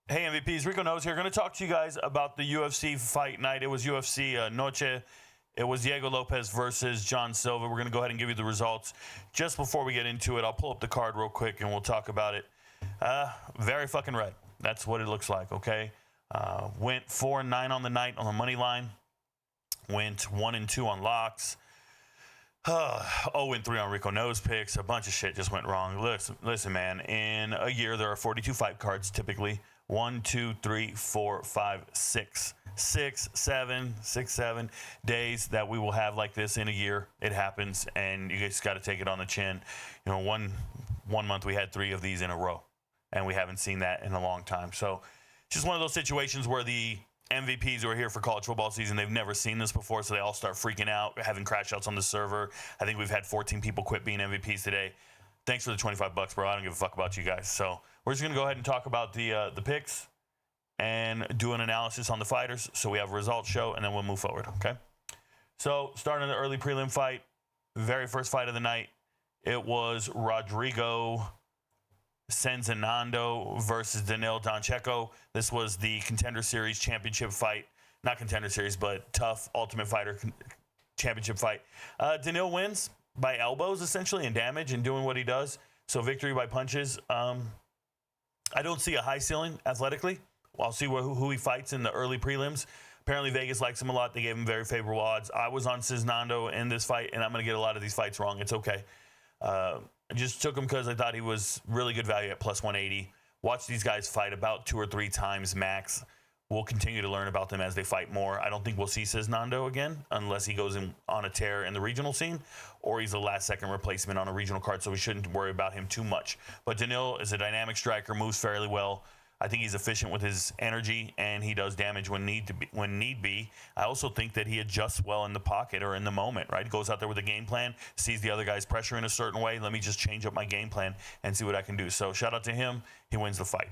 Hey MVPs, Rico Knows here. Going to talk to you guys about the UFC fight night. It was UFC Noche. It was Diego Lopes versus John Silva. We're going to go ahead and give you the results. Just before we get into it, I'll pull up the card real quick and we'll talk about it. Very fucking red. That's what it looks like, okay? Went 4-9 on the night on the money line. Went 1-2 on locks. 0-3 on Rico Knows picks. A bunch of shit just went wrong. Listen, man. In a year, there are 42 fight cards typically. 1, 2, 3, 4, 5, 6. 7 days that we will have like this in a year. It happens, and you just got to take it on the chin. You know, one month we had 3 of these in a row, and we haven't seen that in a long time. So just one of those situations where the MVPs who are here for college football season, they've never seen this before, so they all start freaking out, having crash outs on the server. I think we've had 14 people quit being MVPs today. Thanks for the $25, bro. I don't give a fuck about you guys. So we're just going to go ahead and talk about the picks and do an analysis on the fighters so we have a results show, and then we'll move forward, okay? So starting the early prelim fight, very first fight of the night, it was Rodrigo Cenzanando versus Daniil Doncheco. This was the Contender Series championship fight. Not Contender Series, but Tough Ultimate Fighter championship fight. Daniil wins by elbows, essentially, and damage and doing what he does. So victory by punches. I don't see a high ceiling athletically. I'll see who he fights in the early prelims. Apparently, Vegas likes him a lot. They gave him very favorable odds. I was on Cizanando in this fight, and I'm going to get a lot of these fights wrong. It's okay. I just took him because I thought he was really good value at plus 180. Watch these guys fight about 2 or 3 times max. We'll continue to learn about them as they fight more. I don't think we'll see Cizanando again unless he goes in on a tear in the regional scene or he's a last-second replacement on a regional card, so we shouldn't worry about him too much. But Daniil is a dynamic striker, moves fairly well. I think he's efficient with his energy, and he does damage when need be. I also think that he adjusts well in the pocket or in the moment, right? He goes out there with a game plan, sees the other guy's pressure in a certain way. Let me just change up my game plan and see what I can do. So shout out to him. He wins the fight.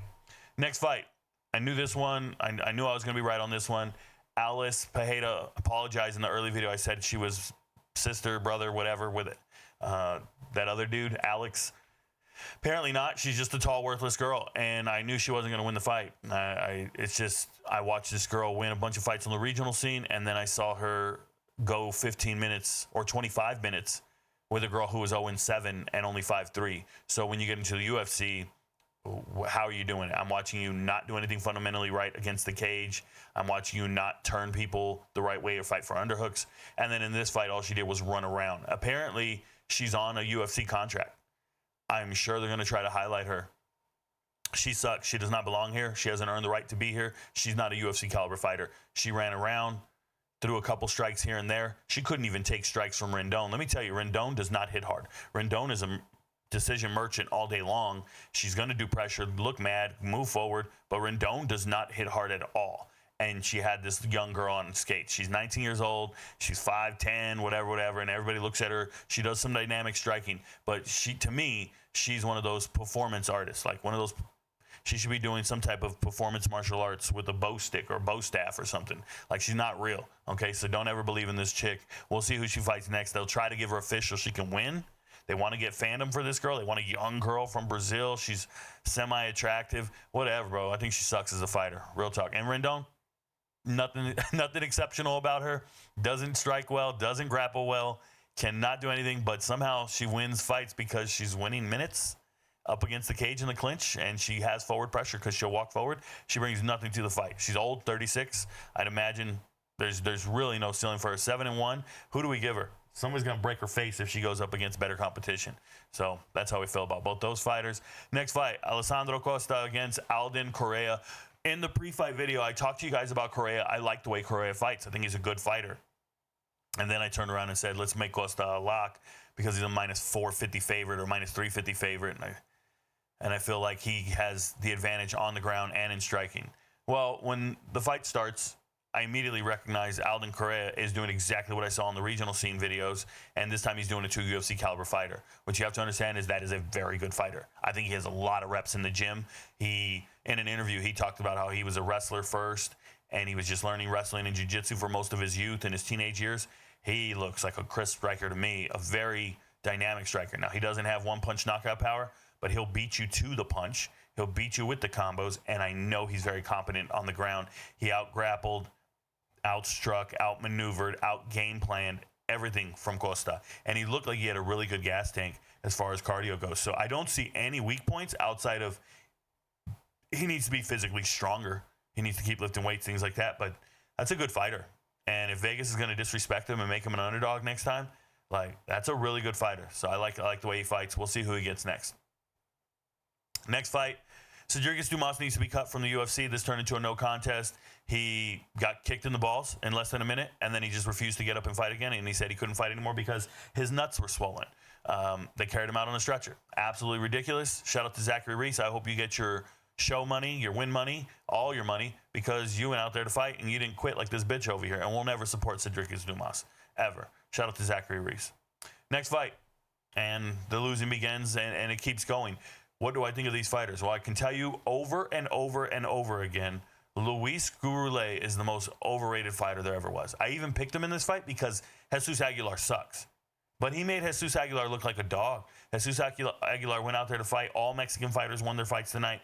Next fight. I knew this one. I knew I was going to be right on this one. Alice Pajeda apologized in the early video. I said she was sister, brother, whatever with it. That other dude, Alex. Apparently not. She's just a tall, worthless girl, and I knew she wasn't going to win the fight. It's just I watched this girl win a bunch of fights on the regional scene, and then I saw her go 15 minutes or 25 minutes with a girl who was 0-7 and only 5'3". So when you get into the UFC, how are you doing it? I'm watching you not do anything fundamentally right against the cage. I'm watching you not turn people the right way or fight for underhooks. And then in this fight, all she did was run around. Apparently, she's on a UFC contract. I'm sure they're going to try to highlight her. She sucks. She does not belong here. She hasn't earned the right to be here. She's not a UFC caliber fighter. She ran around, threw a couple strikes here and there. She couldn't even take strikes from Rendon. Let me tell you, Rendon does not hit hard. Rendon is a decision merchant all day long. She's going to do pressure, look mad, move forward, but Rendon does not hit hard at all. And she had this young girl on skates. She's 19 years old. She's 5'10", whatever, and everybody looks at her. She does some dynamic striking, but to me, she's one of those performance artists, like one of those. She should be doing some type of performance martial arts with a bow stick or bow staff or something. Like, she's not real, okay? So don't ever believe in this chick. We'll see who she fights next. They'll try to give her a fish so she can win. They want to get fandom for this girl. They want a young girl from Brazil. She's semi-attractive. Whatever, bro. I think she sucks as a fighter. Real talk. And Rendon, nothing exceptional about her. Doesn't strike well, doesn't grapple well, cannot do anything, but somehow she wins fights because she's winning minutes up against the cage in the clinch, and she has forward pressure because she'll walk forward. She brings nothing to the fight. She's old, 36. I'd imagine there's really no ceiling for her. 7-1. Who do we give her? Somebody's going to break her face if she goes up against better competition. So that's how we feel about both those fighters. Next fight, Alessandro Costa against Alden Correa. In the pre-fight video, I talked to you guys about Correa. I like the way Correa fights. I think he's a good fighter. And then I turned around and said, let's make Costa a lock because he's a minus 450 favorite or minus 350 favorite. And I feel like he has the advantage on the ground and in striking. Well, when the fight starts, I immediately recognize Alden Correa is doing exactly what I saw in the regional scene videos, and this time he's doing it to a UFC caliber fighter. What you have to understand is that is a very good fighter. I think he has a lot of reps in the gym. In an interview, he talked about how he was a wrestler first, and he was just learning wrestling and jiu-jitsu for most of his youth and his teenage years. He looks like a crisp striker to me, a very dynamic striker. Now, he doesn't have one-punch knockout power, but he'll beat you to the punch. He'll beat you with the combos, and I know he's very competent on the ground. He out-grappled, outstruck, outmaneuvered, out-game planned everything from Costa. And he looked like he had a really good gas tank as far as cardio goes. So I don't see any weak points outside of he needs to be physically stronger. He needs to keep lifting weights, things like that. But that's a good fighter. And if Vegas is going to disrespect him and make him an underdog next time, like, that's a really good fighter. So I like the way he fights. We'll see who he gets next. Next fight, Cedric Dumas needs to be cut from the UFC. This turned into a no contest. He got kicked in the balls in less than a minute, and then he just refused to get up and fight again. And he said he couldn't fight anymore because his nuts were swollen. They carried him out on a stretcher. Absolutely ridiculous. Shout out to Zachary Reese. I hope you get your show money, your win money, all your money, because you went out there to fight and you didn't quit like this bitch over here. And we'll never support Cedric Dumas, ever. Shout out to Zachary Reese. Next fight, and the losing begins, and it keeps going. What do I think of these fighters? Well, I can tell you over and over and over again, Luis Gurule is the most overrated fighter there ever was. I even picked him in this fight because Jesus Aguilar sucks. But he made Jesus Aguilar look like a dog. Jesus Aguilar went out there to fight. All Mexican fighters won their fights tonight.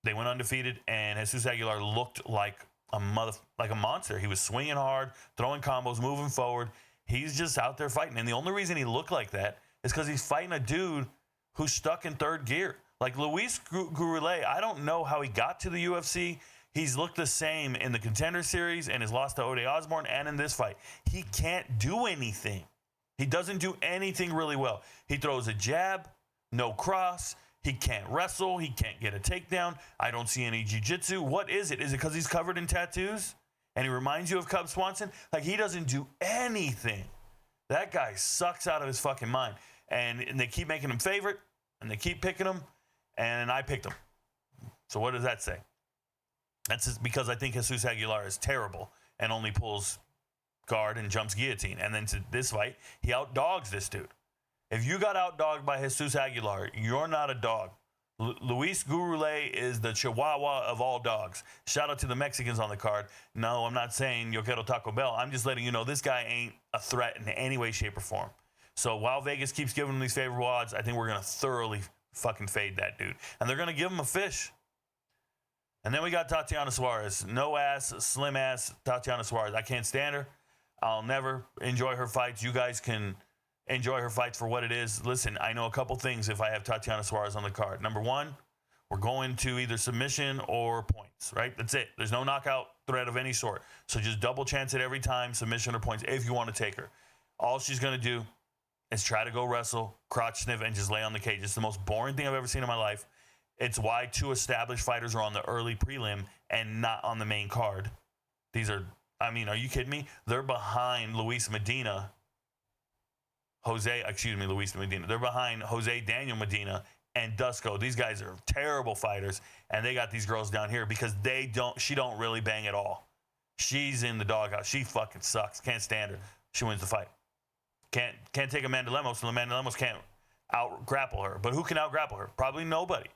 They went undefeated, and Jesus Aguilar looked like a monster. He was swinging hard, throwing combos, moving forward. He's just out there fighting. And the only reason he looked like that is because he's fighting a dude who's stuck in third gear. Like Luis Gurule, I don't know how he got to the UFC. He's looked the same in the Contender Series and has lost to Ode Osborne and in this fight. He can't do anything. He doesn't do anything really well. He throws a jab, no cross. He can't wrestle. He can't get a takedown. I don't see any jiu-jitsu. What is it? Is it because he's covered in tattoos? And he reminds you of Cub Swanson? Like, he doesn't do anything. That guy sucks out of his fucking mind. And they keep making him favorite, and they keep picking him, and I picked him. So what does that say? That's just because I think Jesus Aguilar is terrible and only pulls guard and jumps guillotine. And then to this fight, he outdogs this dude. If you got outdogged by Jesus Aguilar, you're not a dog. Luis Gurule is the chihuahua of all dogs. Shout out to the Mexicans on the card. No, I'm not saying yo quiero Taco Bell. I'm just letting you know this guy ain't a threat in any way, shape, or form. So while Vegas keeps giving him these favorable odds, I think we're going to thoroughly fucking fade that dude. And they're going to give him a fish. And then we got Tatiana Suarez. No ass, slim ass Tatiana Suarez. I can't stand her. I'll never enjoy her fights. You guys can enjoy her fights for what it is. Listen, I know a couple things if I have Tatiana Suarez on the card. Number one, we're going to either submission or points, right? That's it. There's no knockout threat of any sort. So just double chance it every time, submission or points, if you want to take her. All she's going to do is try to go wrestle, crotch sniff, and just lay on the cage. It's the most boring thing I've ever seen in my life. It's why two established fighters are on the early prelim and not on the main card. These are, I mean, are you kidding me? They're behind Luis Medina. Luis Medina. They're behind Jose Daniel Medina and Dusko. These guys are terrible fighters, and they got these girls down here because she don't really bang at all. She's in the doghouse. She fucking sucks. Can't stand her. She wins the fight. Can't take Amanda Lemos, so Amanda Lemos can't out-grapple her. But who can out-grapple her? Probably nobody.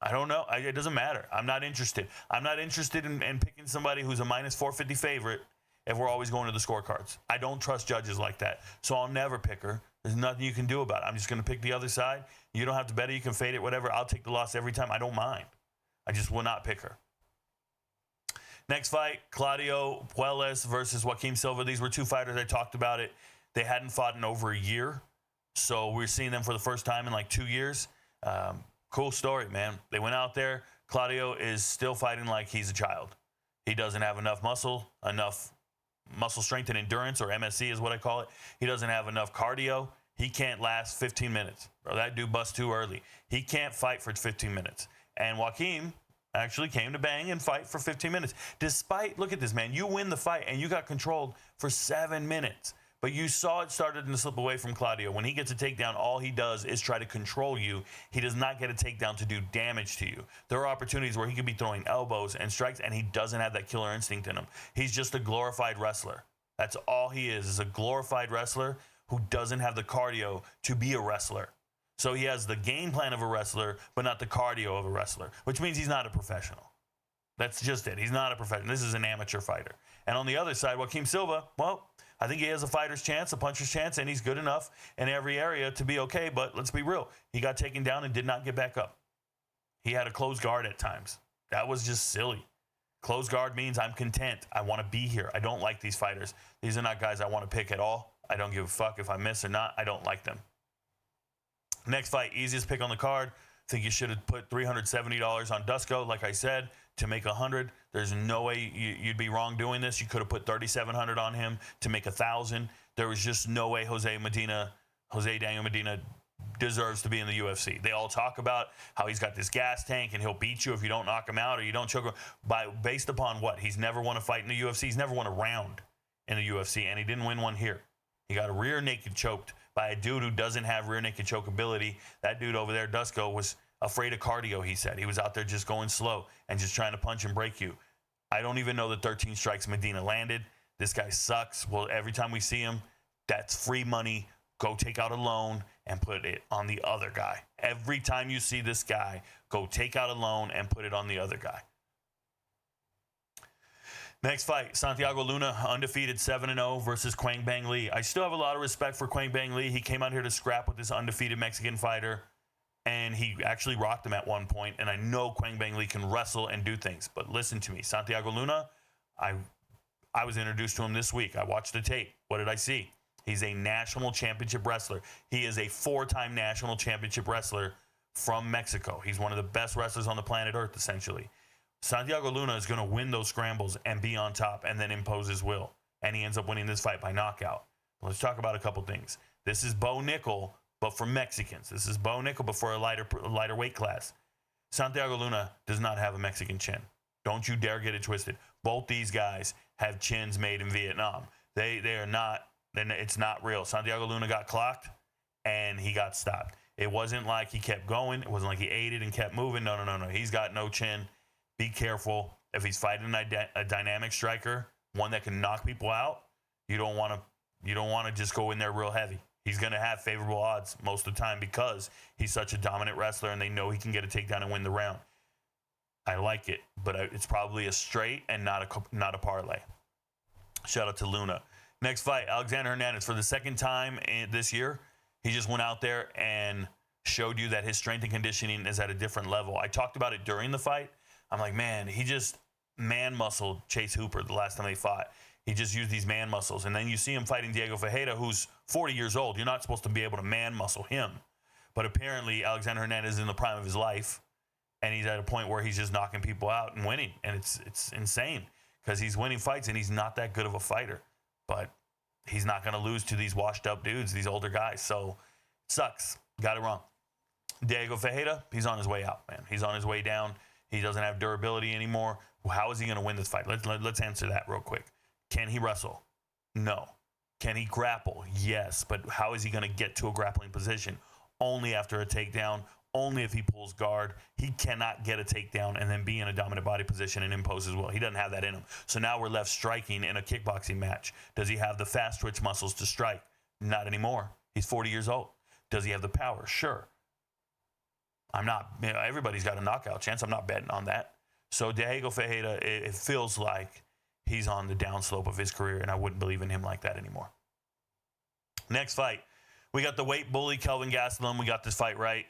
I don't know. It doesn't matter. I'm not interested. I'm not interested in picking somebody who's a minus 450 favorite if we're always going to the scorecards. I don't trust judges like that. So I'll never pick her. There's nothing you can do about it. I'm just going to pick the other side. You don't have to bet it. You can fade it, whatever. I'll take the loss every time. I don't mind. I just will not pick her. Next fight, Claudio Puelles versus Joaquim Silva. These were two fighters. I talked about it. They hadn't fought in over a year. So we're seeing them for the first time in like 2 years. Cool story, man. They went out there. Claudio is still fighting like he's a child. He doesn't have enough muscle strength and endurance, or MSC is what I call it. He doesn't have enough cardio. He can't last 15 minutes. Bro, that dude busts too early. He can't fight for 15 minutes. And Joaquim actually came to bang and fight for 15 minutes. Despite, look at this, man. You win the fight, and you got controlled for 7 minutes. But you saw it started to slip away from Claudio. When he gets a takedown, all he does is try to control you. He does not get a takedown to do damage to you. There are opportunities where he could be throwing elbows and strikes, and he doesn't have that killer instinct in him. He's just a glorified wrestler. That's all he is a glorified wrestler who doesn't have the cardio to be a wrestler. So he has the game plan of a wrestler, but not the cardio of a wrestler, which means he's not a professional. That's just it. He's not a professional. This is an amateur fighter. And on the other side, Joaquim Silva, well, I think he has a fighter's chance, a puncher's chance, and he's good enough in every area to be okay. But let's be real. He got taken down and did not get back up. He had a closed guard at times. That was just silly. Closed guard means I'm content. I want to be here. I don't like these fighters. These are not guys I want to pick at all. I don't give a fuck if I miss or not. I don't like them. Next fight, easiest pick on the card. Think you should have put $370 on Dusko, like I said, to make $100. There's no way you'd be wrong doing this. You could have put $3,700 on him to make $1,000. There was just no way Jose Daniel Medina deserves to be in the UFC. They all talk about how he's got this gas tank and he'll beat you if you don't knock him out or you don't choke him. Based upon what? He's never won a fight in the UFC. He's never won a round in the UFC, and he didn't win one here. He got a rear naked choked by a dude who doesn't have rear naked choke ability. That dude over there, Dusko, was afraid of cardio, he said. He was out there just going slow and just trying to punch and break you. I don't even know the 13 strikes Medina landed. This guy sucks. Well, every time we see him, that's free money. Go take out a loan and put it on the other guy. Every time you see this guy, go take out a loan and put it on the other guy. Next fight, Santiago Luna, undefeated 7-0 versus Quang Bang Lee. I still have a lot of respect for Quang Bang Lee. He came out here to scrap with this undefeated Mexican fighter, and he actually rocked him at one point. And I know Quang Bang Lee can wrestle and do things. But listen to me, Santiago Luna, I was introduced to him this week. I watched the tape. What did I see? He's a national championship wrestler. He is a 4-time national championship wrestler from Mexico. He's one of the best wrestlers on the planet Earth, essentially. Santiago Luna is going to win those scrambles and be on top and then impose his will. And he ends up winning this fight by knockout. Let's talk about a couple things. This is Bo Nickel, but for Mexicans. This is Bo Nickel, but for a lighter weight class. Santiago Luna does not have a Mexican chin. Don't you dare get it twisted. Both these guys have chins made in Vietnam. They are not, it's not real. Santiago Luna got clocked and he got stopped. It wasn't like he kept going. It wasn't like he ate it and kept moving. No. He's got no chin. Be careful. If he's fighting a dynamic striker, one that can knock people out, you don't want to just go in there real heavy. He's going to have favorable odds most of the time because he's such a dominant wrestler and they know he can get a takedown and win the round. I like it, but it's probably a straight and not a parlay. Shout out to Luna. Next fight, Alexander Hernandez. For the second time this year, he just went out there and showed you that his strength and conditioning is at a different level. I talked about it during the fight. I'm like, man, he just man-muscled Chase Hooper the last time they fought. He just used these man muscles. And then you see him fighting Diego Ferreira, who's 40 years old. You're not supposed to be able to man-muscle him. But apparently, Alexander Hernandez is in the prime of his life, and he's at a point where he's just knocking people out and winning. And it's insane because he's winning fights, and he's not that good of a fighter. But he's not going to lose to these washed-up dudes, these older guys. So, sucks. Got it wrong. Diego Ferreira, he's on his way out, man. He's on his way down. He doesn't have durability anymore. How is he going to win this fight? Let's answer that real quick. Can he wrestle? No. Can he grapple? Yes. But how is he going to get to a grappling position? Only after a takedown. Only if he pulls guard. He cannot get a takedown and then be in a dominant body position and impose his will. He doesn't have that in him. So now we're left striking in a kickboxing match. Does he have the fast twitch muscles to strike? Not anymore. He's 40 years old. Does he have the power? Sure. I'm not, everybody's got a knockout chance. I'm not betting on that. So Diego Ferreira, it feels like he's on the downslope of his career, and I wouldn't believe in him like that anymore. Next fight, we got the weight bully, Kelvin Gastelum. We got this fight right,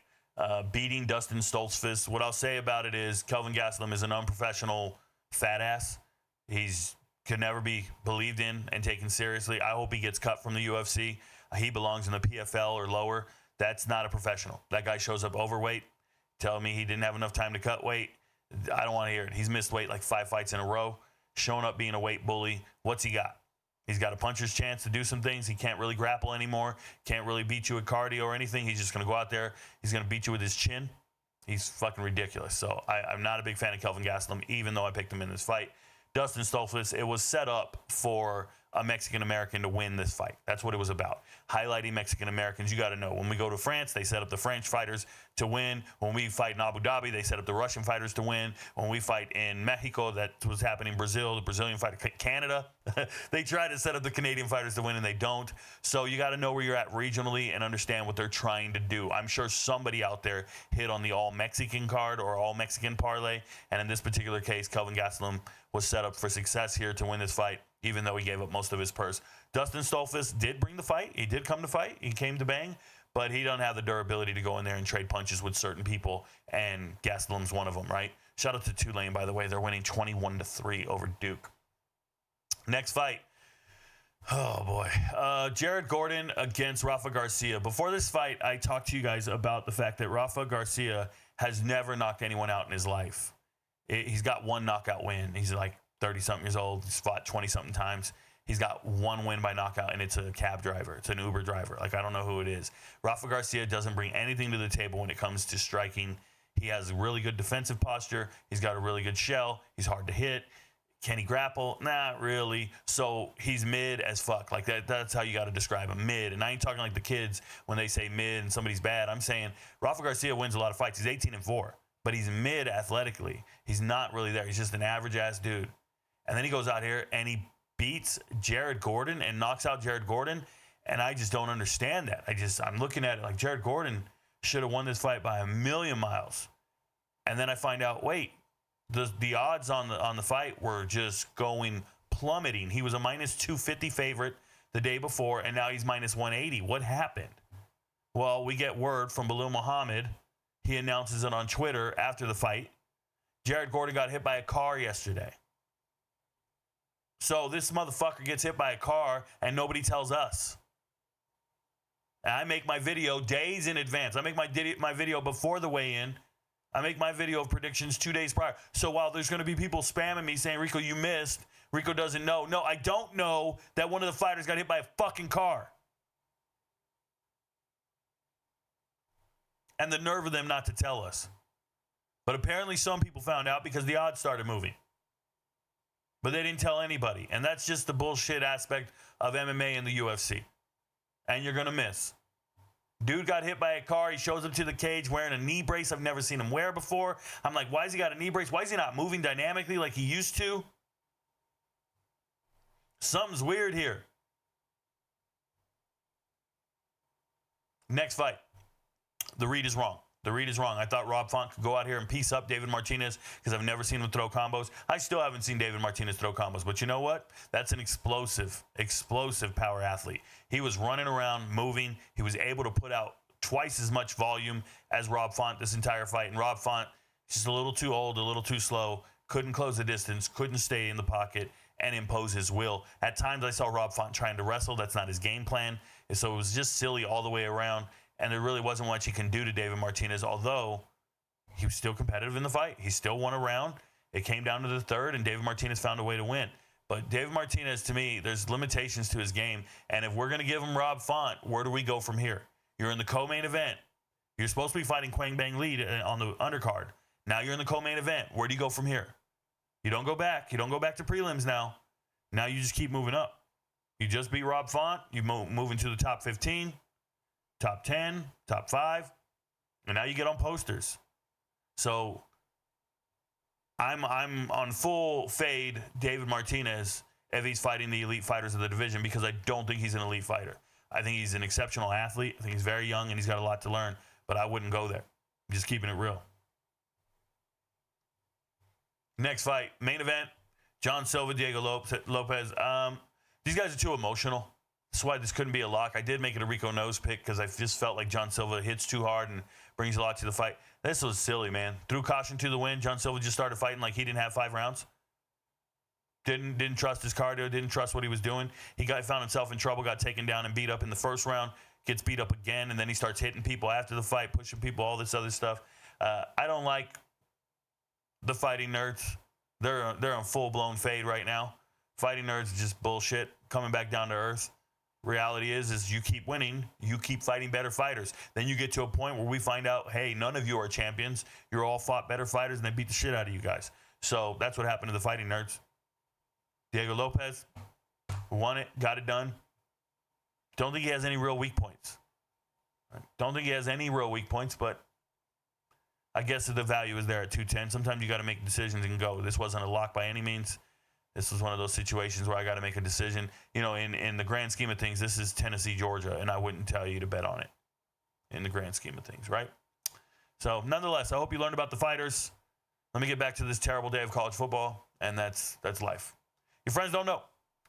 beating Dustin Stoltzfus. What I'll say about it is Kelvin Gastelum is an unprofessional fat ass. He's could never be believed in and taken seriously. I hope he gets cut from the UFC. He belongs in the PFL or lower. That's not a professional. That guy shows up overweight, telling me he didn't have enough time to cut weight. I don't want to hear it. He's missed weight like 5 fights in a row, showing up being a weight bully. What's he got? He's got a puncher's chance to do some things. He can't really grapple anymore, can't really beat you with cardio or anything. He's just going to go out there. He's going to beat you with his chin. He's fucking ridiculous. So I'm not a big fan of Kelvin Gastelum, even though I picked him in this fight. Dustin Stoltzfus, it was set up for a Mexican-American to win this fight. That's what it was about. Highlighting Mexican-Americans. You got to know, when we go to France, they set up the French fighters to win. When we fight in Abu Dhabi, they set up the Russian fighters to win. When we fight in Mexico, that was happening in Brazil, the Brazilian fighter, Canada, they try to set up the Canadian fighters to win, and they don't. So you got to know where you're at regionally and understand what they're trying to do. I'm sure somebody out there hit on the all-Mexican card or all-Mexican parlay, and in this particular case, Kelvin Gastelum was set up for success here to win this fight, even though he gave up most of his purse. Dustin Stoltzfus did bring the fight. He did come to fight. He came to bang. but he doesn't have the durability to go in there and trade punches with certain people, and Gastelum's one of them, right? Shout out to Tulane, by the way. They're winning 21-3 over Duke. Next fight. Oh, boy. Jared Gordon against Rafa Garcia. Before this fight, I talked to you guys about the fact that Rafa Garcia has never knocked anyone out in his life. He's got one knockout win. He's like 30-something years old. He's fought 20-something times. He's got one win by knockout, and it's a cab driver. It's an Uber driver. Like, I don't know who it is. Rafa Garcia doesn't bring anything to the table when it comes to striking. He has really good defensive posture. He's got a really good shell. He's hard to hit. Can he grapple? Not really. So he's mid as fuck. Like, that's how you got to describe him, mid. And I ain't talking like the kids when they say mid and somebody's bad. I'm saying Rafa Garcia wins a lot of fights. He's 18-4, but he's mid athletically. He's not really there. He's just an average-ass dude. And then he goes out here and he beats Jared Gordon and knocks out Jared Gordon, and I just don't understand that. I'm looking at it like Jared Gordon should have won this fight by a million miles. And then I find out, wait, the odds on the fight were just going plummeting. He was a minus 250 favorite the day before, and now he's minus 180. What happened? Well, we get word from Belal Muhammad. He announces it on Twitter after the fight. Jared Gordon got hit by a car yesterday. So this motherfucker gets hit by a car and nobody tells us. And I make my video days in advance. I make my video before the weigh-in. I make my video of predictions 2 days prior. So while there's going to be people spamming me saying, Rico, you missed. Rico doesn't know. No, I don't know that one of the fighters got hit by a fucking car. And the nerve of them not to tell us. But apparently some people found out because the odds started moving. But they didn't tell anybody. And that's just the bullshit aspect of MMA and the UFC. And you're going to miss. Dude got hit by a car. He shows up to the cage wearing a knee brace I've never seen him wear before. I'm like, why has he got a knee brace? Why is he not moving dynamically like he used to? Something's weird here. Next fight. The read is wrong. The read is wrong. I thought Rob Font could go out here and piece up David Martinez because I've never seen him throw combos. I still haven't seen David Martinez throw combos. But you know what? That's an explosive power athlete. He was running around, moving. He was able to put out twice as much volume as Rob Font this entire fight. And Rob Font, just a little too old, a little too slow, couldn't close the distance, couldn't stay in the pocket and impose his will. At times I saw Rob Font trying to wrestle. That's not his game plan. And so it was just silly all the way around. And there really wasn't much he can do to David Martinez, although he was still competitive in the fight. He still won a round. It came down to the third, and David Martinez found a way to win. But David Martinez, to me, there's limitations to his game. And if we're going to give him Rob Font, where do we go from here? You're in the co-main event. You're supposed to be fighting Quang Bang Lee on the undercard. Now you're in the co-main event. Where do you go from here? You don't go back. You don't go back to prelims now. Now you just keep moving up. You just beat Rob Font. You move into the top 15. Top 10, top 5, and now you get on posters. So I'm on full fade David Martinez if he's fighting the elite fighters of the division because I don't think he's an elite fighter. I think he's an exceptional athlete. I think he's very young and he's got a lot to learn, but I wouldn't go there. I'm just keeping it real. Next fight, main event, John Silva, Diego Lopes. These guys are too emotional. That's why this couldn't be a lock. I did make it a Rico Nose pick because I just felt like John Silva hits too hard and brings a lot to the fight. This was silly, man. Threw caution to the wind. John Silva just started fighting like he didn't have 5 rounds. Didn't trust his cardio. Didn't trust what he was doing. He found himself in trouble, got taken down and beat up in the first round. Gets beat up again, and then he starts hitting people after the fight, pushing people, all this other stuff. I don't like the fighting nerds. They're on full-blown fade right now. Fighting nerds are just bullshit, coming back down to earth. Reality is you keep winning, you keep fighting better fighters. Then you get to a point where we find out, hey, none of you are champions. You're all fought better fighters, and they beat the shit out of you guys. So that's what happened to the fighting nerds. Diego Lopes won it, got it done. Don't think he has any real weak points. Don't think he has any real weak points, but I guess the value is there at 210. Sometimes you got to make decisions and go. This wasn't a lock by any means. This was one of those situations where I got to make a decision. You know, in the grand scheme of things, this is Tennessee, Georgia, and I wouldn't tell you to bet on it in the grand scheme of things, right? So, nonetheless, I hope you learned about the fighters. Let me get back to this terrible day of college football, and that's life. Your friends don't know,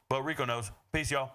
but Rico knows. Peace, y'all.